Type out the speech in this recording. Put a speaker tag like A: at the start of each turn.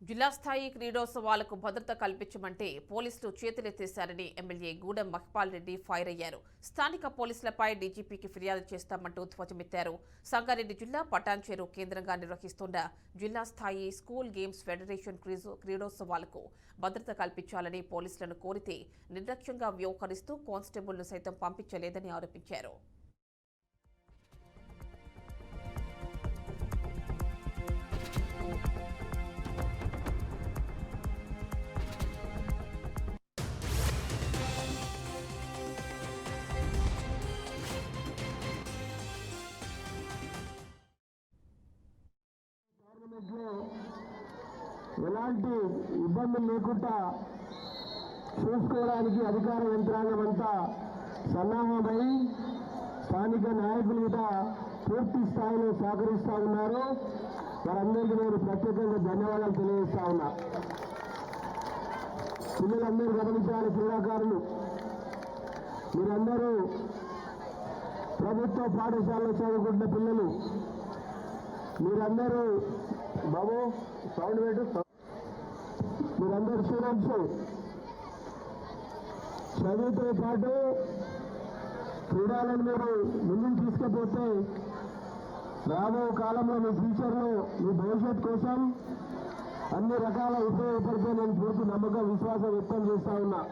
A: జిల్లా స్థాయి క్రీడోత్సవాలకు భద్రత కల్పించమంటే పోలీసులు చేతులెత్తేశారని ఎమ్మెల్యే గూడెం మహిపాల్ రెడ్డి ఫైర్ అయ్యారు. స్థానిక పోలీసులపై డీజీపీకి ఫిర్యాదు చేస్తామంటూ ధ్వజమెత్తారు. సంగారెడ్డి జిల్లా పటాన్చెరు కేంద్రంగా నిర్వహిస్తున్న జిల్లా స్థాయి స్కూల్ గేమ్స్ ఫెడరేషన్ క్రీడోత్సవాలకు భద్రత కల్పించాలని పోలీసులను కోరితే నిర్లక్ష్యంగా వ్యవహరిస్తూ కానిస్టేబుల్ను సైతం పంపించలేదని ఆరోపించారు.
B: ఎలాంటి ఇబ్బందులు లేకుండా చూసుకోవడానికి అధికార యంత్రాంగం అంతా సన్నాహమై స్థానిక నాయకులు కూడా పూర్తి స్థాయిలో సహకరిస్తూ ఉన్నారు. వారందరికీ నేను ప్రత్యేకంగా ధన్యవాదాలు తెలియజేస్తా ఉన్నా. పిల్లలందరూ గమనించాలి, క్రీడాకారులు మీరందరూ ప్రభుత్వ పాఠశాలలో చదువుకుంటున్న పిల్లలు మీరందరూ బాబు సౌండ్ పెట్టు. మీరందరూ స్టూడెంట్స్ చదువుతో పాటు క్రీడలను మీరు ముందుకు తీసుకుపోతే రాబో కాలంలో మీ ఫ్యూచర్లో మీ భవిష్యత్ కోసం అన్ని రకాల ఉపయోగపడితే నేను పూర్తి నమ్మకం విశ్వాసం వ్యక్తం చేస్తా ఉన్నా.